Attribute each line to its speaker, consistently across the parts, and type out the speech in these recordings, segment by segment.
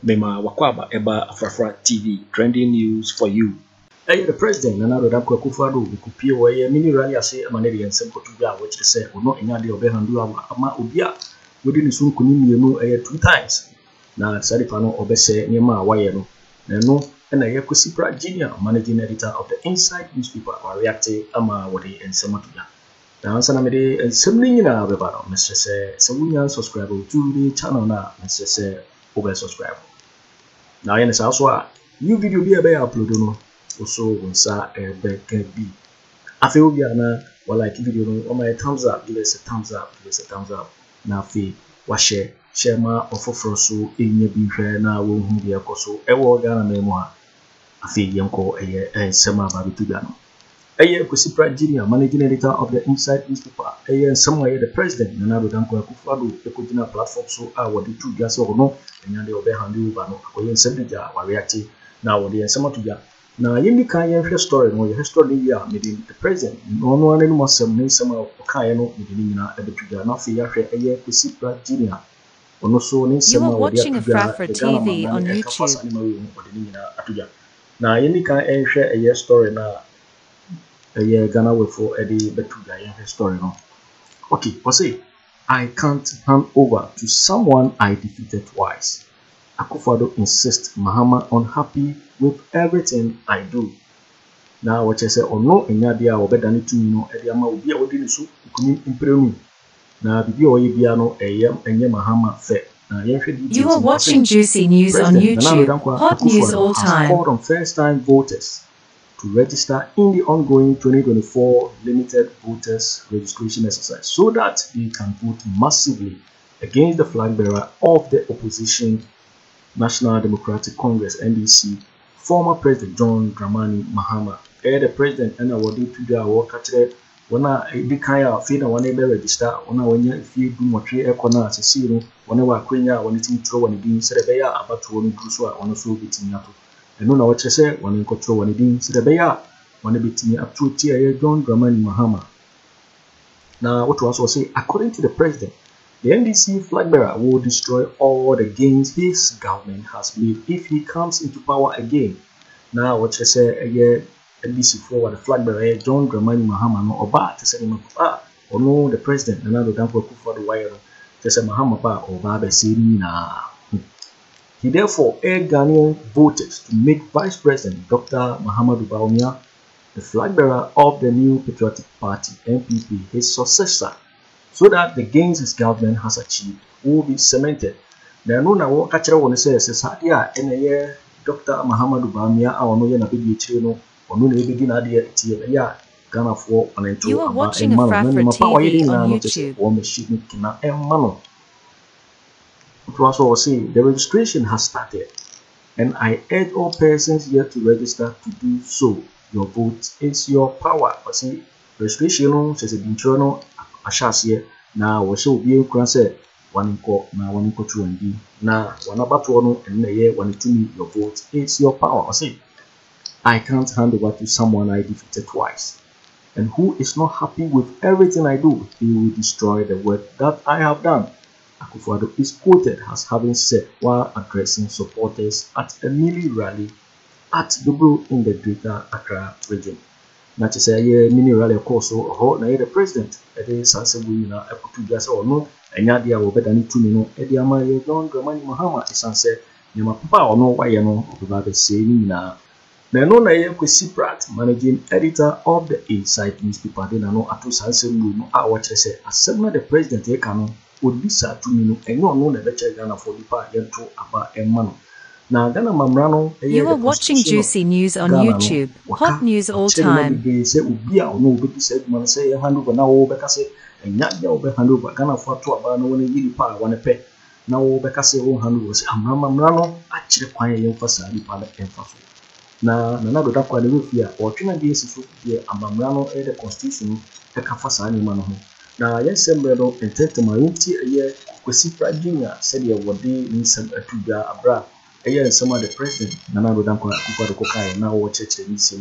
Speaker 1: Mema Wakwaba Eba Afrafra TV, trending news for you. The president, Akufo Addo, the Kupio, a mini rally, I say, a manady and simple to Bia, which they say, or not in Adi or Behandu, Ama Ubia, within the soon Kunimi 2 times. Now, Sadipano Obese, Nema, Wayano, no, and Kwesi Pratt Jr., managing editor of the Inside newspaper, or reacting Ama Wadi and Samatuya. Now, Sanamede and Semling in our Bebano, Mr. Say, Samunya subscribe to the channel now, Mr. Say, over subscribe. Now, in this house, new video be a bear upload, also, Sa a be. I feel we are now, like video on my thumbs up, give us a thumbs up, give us a thumbs up. Now, fee, wash share my obofour so in your beef, now won't be a coso, a war Ghana memoir. I feel young call a summer Babitugano. Kwesi Pratt Jr., managing editor of the Inside newspaper, somewhere the president, Akufo Addo, the Kojina platform, so I would do 2 years or no, and they obey HandOver, no, Koyan Sabija, Wariati, now the Samatuya. Now, you can't story, no, your history, meeting the president, no one anymore, some summer of Kayano, meeting a bit nothing, Kwesi Pratt Jr. You are
Speaker 2: watching Afrafra TV on YouTube.
Speaker 1: Now, you can't share a story now. Ghana way for Eddie Betuga story no. Okay, say I can't hand over to someone I defeated twice. Akufo Addo insists Mahama unhappy with everything I do. Now what I say or no enyadia obedani to no ediama obi a wodi so kuni impremu. Na bibi oyebia no enye Mahama fe.
Speaker 2: You are watching Juicy News on YouTube. Hot news all time.
Speaker 1: Called on first-time voters to register in the ongoing 2024 limited voters registration exercise so that they can vote massively against the flag bearer of the opposition National Democratic Congress NDC, former President John Dramani Mahama. The president and awarded to the award catcher when I declare fee one register when you feel do more tree economics see when I quenya when it's in trouble when it being said about to one do so on a so bit in Yato. I know what you say when you control when it being said when it beat me up to tier John Dramani Mahama. Now, what was also say, according to the president, the NDC flag bearer will destroy all the gains his government has made if he comes into power again. Now, what you say, NDC forward the flag bearer John Dramani Mahama no oba to say or no the president and another Dampare for the wire to say Mahama ba or Baba na. He therefore urged Ghanaian voters to make Vice President Dr. Bawumia, the flag bearer of the New Patriotic Party (NPP), his successor, so that the gains his government has achieved will be cemented. Now, no, now what catcher want to say is Sadia in a year Dr. Bawumia, our no yana big chino, or no begin idea tia Ghana for an entire.
Speaker 2: You are watching Afrafra TV on YouTube.
Speaker 1: It was also saying the registration has started, and I urge all persons here to register to do so. Your vote is your power. I see registration says a internal ashas now we shall be say one in 2 and B. Now one about one and a year 1 to me, your vote is your power. I say I can't hand over to someone I defeated twice, and who is not happy with everything I do. He will destroy the work that I have done. Akufo Addo is quoted as having said while addressing supporters at a mini rally at Dubro in the Greater Accra region. Not to say a mini rally of course so the president it is Sansebuna a Portuguese or no and Yadia will better need to know Ediama John Dramani Mahama is answered Yama Papa or no why you know about the same now. Now Kwesi Pratt, managing editor of the Inside newspaper, then I know Atu Sansebuna I watch say as similar the president Ekano would be sad to me and no known the better Ghana for the part yento about a man. Now Ghana Mamrano.
Speaker 2: You are watching Juicy News on YouTube. Hot news all time.
Speaker 1: They say Ubia or no big said man say HandOver now Obekase and Yadya over HandOver Ghana for 2 about no one in power one a pet. Now Obekase won't HandOver say Mamrano actually quiet young facade para emphasis. Now another that quite a roof here or 2 days is here and Mamrano the constitution a cafasani man. Now, yes, Sembrado and Tentamarinti a year, Kwesi Pratt Jr. said he would be in some Atigya Abra, a year and some of the president, Nana Danko Akufo Addo, now watch it in this.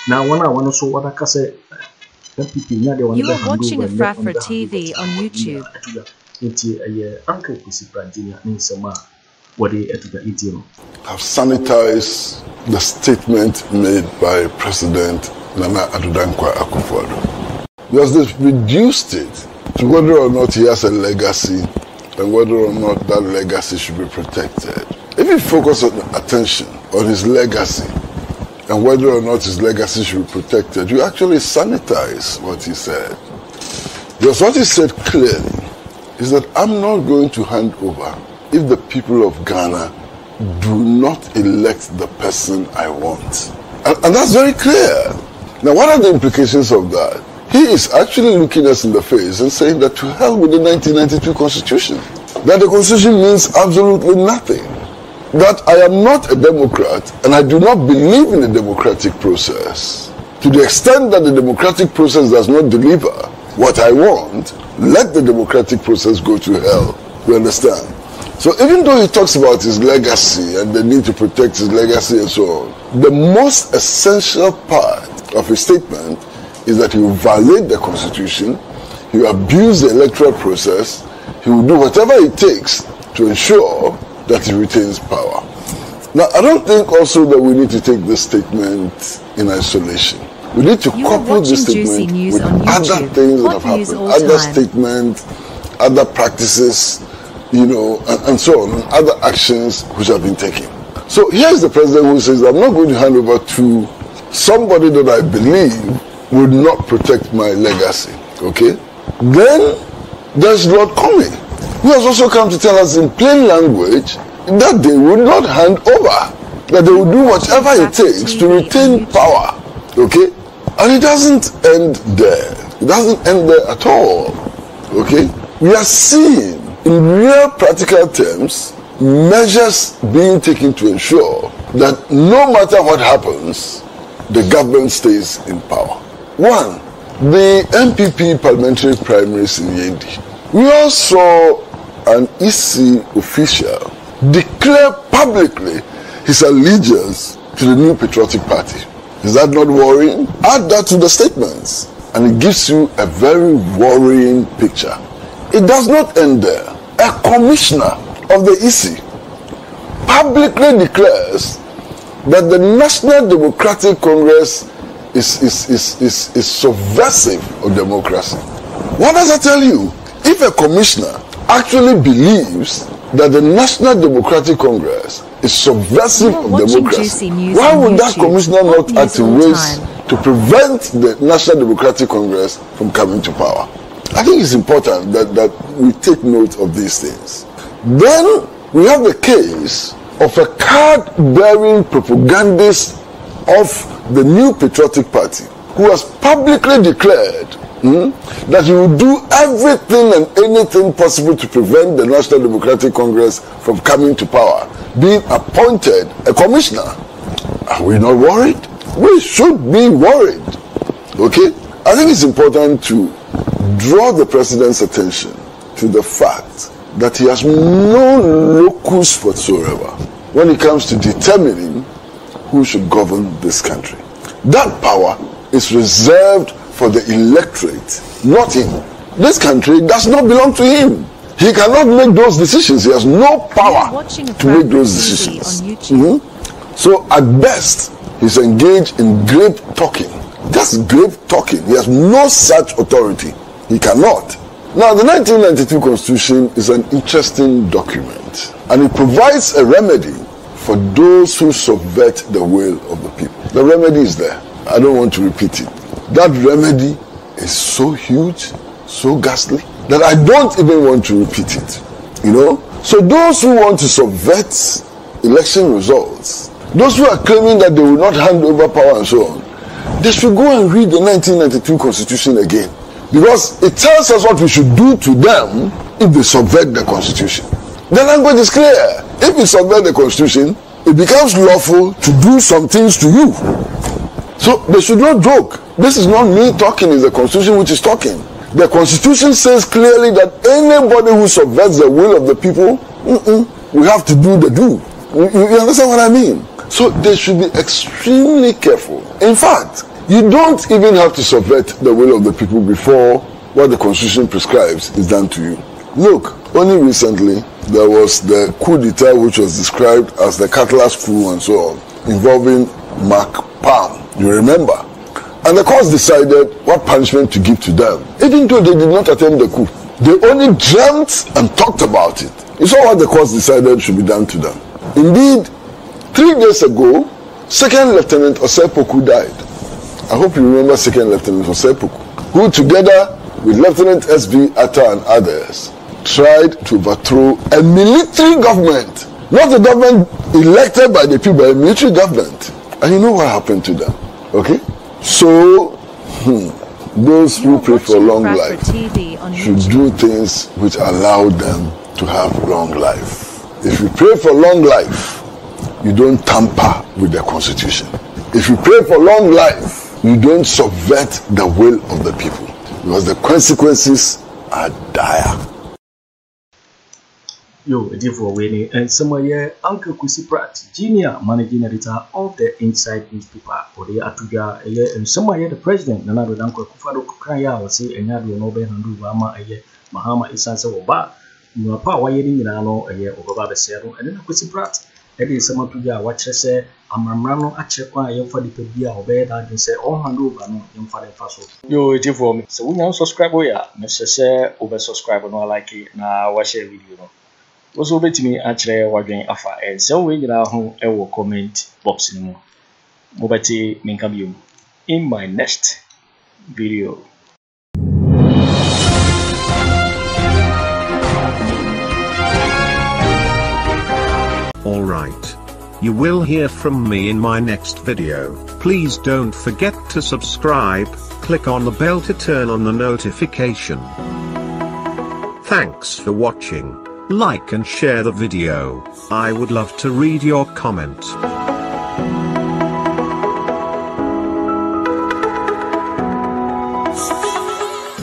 Speaker 1: Now, one I want to show what I can say.
Speaker 2: You are watching Afrafra TV on YouTube.
Speaker 1: A year, Uncle Kwesi Pratt Jr. in some what they at the ETO.
Speaker 3: Have sanitized the statement made by President Nana Addo Akufo Addo. Because they've reduced it to whether or not he has a legacy and whether or not that legacy should be protected. If you focus attention on his legacy and whether or not his legacy should be protected, you actually sanitize what he said. Because what he said clearly is that I'm not going to hand over if the people of Ghana do not elect the person I want. And that's very clear. Now, what are the implications of that? He is actually looking us in the face and saying that to hell with the 1992 Constitution. That the Constitution means absolutely nothing. That I am not a Democrat and I do not believe in the democratic process. To the extent that the democratic process does not deliver what I want, let the democratic process go to hell. You understand? So even though he talks about his legacy and the need to protect his legacy and so on, the most essential part of his statement is that he will violate the Constitution, he will abuse the electoral process, he will do whatever it takes to ensure that he retains power. Now, I don't think also that we need to take this statement in isolation. We need to couple this statement with other things that have happened, other statements, other practices, you know, and so on, and other actions which have been taken. So here's the president who says, I'm not going to hand over to somebody that I believe would not protect my legacy, okay? Then there's Lord Kwame, who has also come to tell us in plain language that they would not hand over, that they will do whatever it takes to retain power, okay? And it doesn't end there. It doesn't end there at all, okay? We are seeing, in real practical terms, measures being taken to ensure that no matter what happens, the government stays in power. One, the MPP parliamentary primaries in Yendi. We all saw an EC official declare publicly his allegiance to the New Patriotic Party. Is that not worrying? Add that to the statements, and it gives you a very worrying picture. It does not end there. A commissioner of the EC publicly declares that the National Democratic Congress is subversive of democracy. What does that tell you? If a commissioner actually believes that the National Democratic Congress is subversive of democracy, why would that commissioner not act in ways to prevent the National Democratic Congress from coming to power? I think it's important that we take note of these things. Then we have the case of a card-bearing propagandist of the New Patriotic Party who has publicly declared that he will do everything and anything possible to prevent the National Democratic Congress from coming to power, being appointed a commissioner. Are we not worried? We should be worried. Okay? I think it's important to draw the president's attention to the fact that he has no locus whatsoever when it comes to determining who should govern this country. That power is reserved for the electorate, not him. This country does not belong to him. He cannot make those decisions. He has no power to make those decisions. So at best, he's engaged in grape talking. That's grape talking. He has no such authority. He cannot. Now, the 1992 Constitution is an interesting document, and it provides a remedy for those who subvert the will of the people. The remedy is there. I don't want to repeat it. That remedy is so huge, so ghastly, that I don't even want to repeat it. You know? So those who want to subvert election results, those who are claiming that they will not hand over power and so on, they should go and read the 1992 Constitution again. Because it tells us what we should do to them if they subvert the Constitution. The language is clear. If you subvert the Constitution, it becomes lawful to do some things to you. So they should not joke. This is not me talking, it's the Constitution which is talking. The Constitution says clearly that anybody who subverts the will of the people, we have to do the do. You understand what I mean? So they should be extremely careful. In fact, you don't even have to subvert the will of the people before what the Constitution prescribes is done to you. Look, only recently, there was the coup d'etat which was described as the Catalyst coup and so on, involving mcbrown. You remember? And the courts decided what punishment to give to them, even though they did not attempt the coup. They only dreamt and talked about it. You saw what the courts decided should be done to them. Indeed, 3 days ago, Second Lieutenant Osepoku died. I hope you remember Second Lieutenant Osepoku, who together with Lieutenant S.B. Atta and others tried to overthrow a military government, not a government elected by the people, but a military government. And you know what happened to them, okay? So, those who pray for long life should do things which allow them to have long life. If you pray for long life, you don't tamper with the constitution. If you pray for long life, you don't subvert the will of the people, because the consequences are dire.
Speaker 1: Yo, a dear for winning, and somewhere Uncle Kwesi Pratt, Junior Managing Editor of the Inside newspaper, or the Atigya, and somewhere the President, Nana Akufo Addo Kraya, was say, and Yadu Nobe HandOver, Mahama is answer Oba, no power yelling in Ano, a year over the Sero, and then Kwesi Pratt, and then someone to ya watch say, Amramano Achepa, young for the Pebia, obey that and say, oh, HandOver, no, young for the Faso. Yo, a dear for me, so we now subscribe, yeah, Mr. Over subscribe, no, like it, now watch a video. Also, bet me actually waging afa and so we now home a comment box in Mobati Minkabium in my next video.
Speaker 4: Alright. You will hear from me in my next video. Please don't forget to subscribe, click on the bell to turn on the notification. Thanks for watching. Like and share the video. I would love to read your comments.